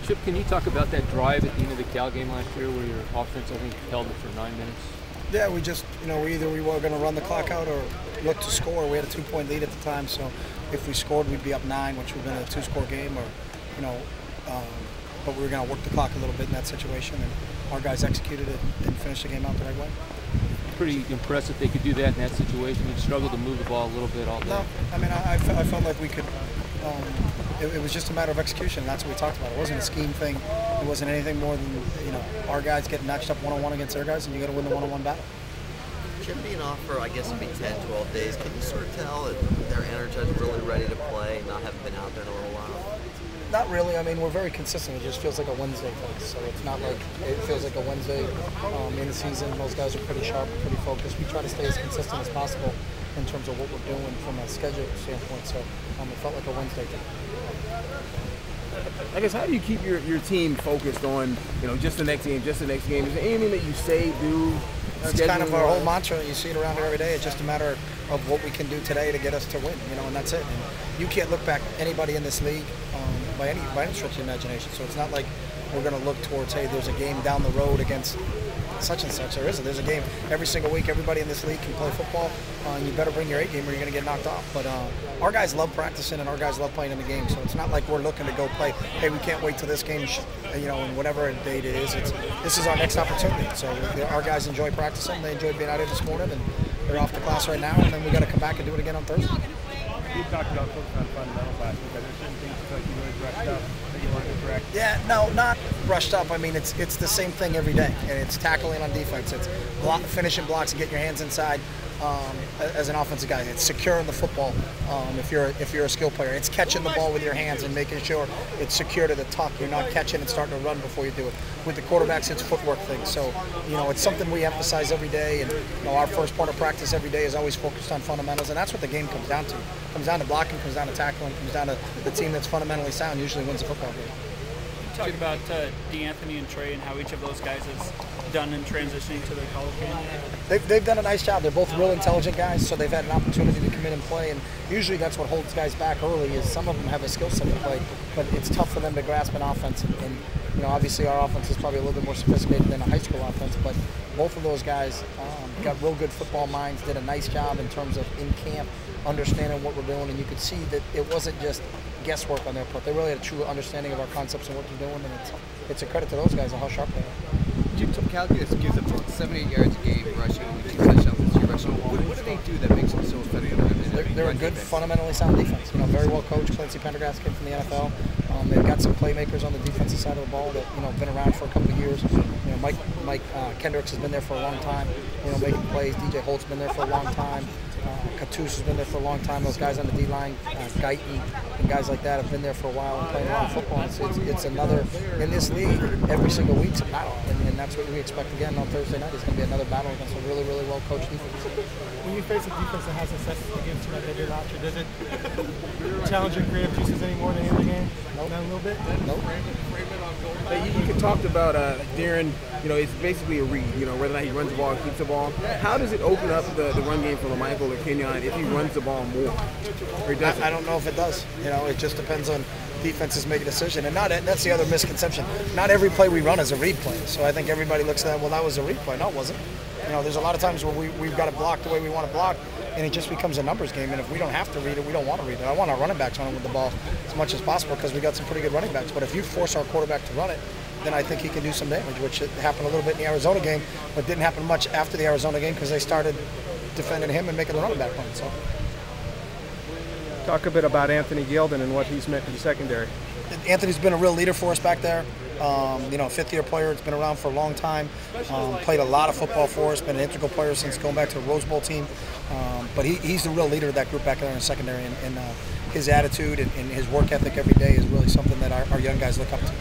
Chip, can you talk about that drive at the end of the Cal game last year where your offense, I think, held it for 9 minutes? Yeah, we just, either we were going to run the clock out or look to score. We had a 2-point lead at the time, so if we scored, we'd be up 9, which would have been a 2-score game, or, but we were going to work the clock a little bit in that situation, and our guys executed it and finished the game out the right way. Pretty impressive they could do that in that situation. You struggled to move the ball a little bit all day. No, I mean, I felt like we could. It was just a matter of execution. That's what we talked about. It wasn't a scheme thing. It wasn't anything more than our guys getting matched up one-on-one against their guys, and you got to win the one-on-one battle. Chip being off for, I guess, it'd be 10, 12 days. Can you sort of tell that they're energized, really ready to play, not having been out there in a little while? Not really. I mean, we're very consistent. It just feels like a Wednesday thing. So it's not like it feels like a Wednesday in the season. Those guys are pretty sharp, pretty focused. We try to stay as consistent as possible in terms of what we're doing from a schedule standpoint. So it felt like a Wednesday thing. I guess, how do you keep your team focused on, just the next game, just the next game? Is there anything that you say, do? It's kind of our whole mantra. You see it around here every day. It's just a matter of what we can do today to get us to win, and that's it. And you can't look back anybody in this league by any stretch of the imagination. So it's not like we're going to look towards, hey, there's a game down the road against such and such. There isn't. There's a game every single week. Everybody in this league can play football, and you better bring your A game or you're going to get knocked off. But our guys love practicing, and our guys love playing in the game. So it's not like we're looking to go play, hey, we can't wait till this game, and whatever date it is. This is our next opportunity. So our guys enjoy practicing. They enjoyed being out here this morning, and they're off to class right now, and then we got to come back and do it again on Thursday. You talked about focus on fundamentals last week. Are there certain things you feel like you really brushed up that you want to correct? Yeah, no, not brushed up. I mean, it's the same thing every day, and it's tackling on defense. It's finishing blocks and getting your hands inside as an offensive guy. It's securing the football if you're a skill player. It's catching the ball with your hands and making sure it's secure to the tuck. You're not catching and starting to run before you do it. With the quarterbacks, it's footwork thing. So, it's something we emphasize every day, and our first part of practice every day is always focused on fundamentals, and that's what the game comes down to. It comes down to blocking, comes down to tackling, comes down to the team that's fundamentally sound usually wins the football game. Talk about D'Anthony and Trey and how each of those guys has done in transitioning to their college game. They've done a nice job. They're both real intelligent guys, so they've had an opportunity to come in and play. And usually that's what holds guys back early. Is some of them have a skill set to play, but it's tough for them to grasp an offense. And obviously our offense is probably a little bit more sophisticated than a high school offense. But both of those guys got real good football minds. Did a nice job in terms of in camp understanding what we're doing, and you could see that it wasn't just guesswork on their part. They really had a true understanding of our concepts and what they're doing, and it's a credit to those guys and how sharp they are. Jim, calculus gives up about 78 yards a game rushing, and 2 touchdowns this year rushing. What do they do that makes them so effective? They're a good, fundamentally sound defense. Very well coached. Clancy Pendergast came from the NFL. They've got some playmakers on the defensive side of the ball that have been around for a couple of years. Mike Kendricks has been there for a long time. Making plays. DJ Holt's been there for a long time. Katus has been there for a long time. Those guys on the D-line, Guyton, and guys like that have been there for a while and playing a lot of football. It's another, in this league, every single week's a battle. And that's what we expect again on Thursday night. It's going to be another battle against a really, really well-coached defense. When you face a defense that has necessity against you like they did last year, does it challenge your creative juices any more than the other game? Nope. Not a little bit? Nope. You talked about Darren, it's basically a read, whether or not he runs the ball or keeps the ball. How does it open up the run game for Michael or Kenyon if he runs the ball more? Or doesn't? I don't know if it does. It just depends on defenses make a decision. And that's the other misconception. Not every play we run is a read play. So I think everybody looks at that, well, that was a read play. No, it wasn't. There's a lot of times where we've got to block the way we want to block, and it just becomes a numbers game. And if we don't have to read it, we don't want to read it. I want our running backs running with the ball as much as possible because we got some pretty good running backs. But if you force our quarterback to run it, then I think he can do some damage, which happened a little bit in the Arizona game, but didn't happen much after the Arizona game because they started defending him and making the running back run. So, Talk a bit about Anthony Gilden and what he's meant to the secondary. Anthony's been a real leader for us back there. Fifth-year player, it's been around for a long time. Played a lot of football for us, been an integral player since going back to the Rose Bowl team. But he's the real leader of that group back there in the secondary, and his attitude and his work ethic every day is really something that our young guys look up to.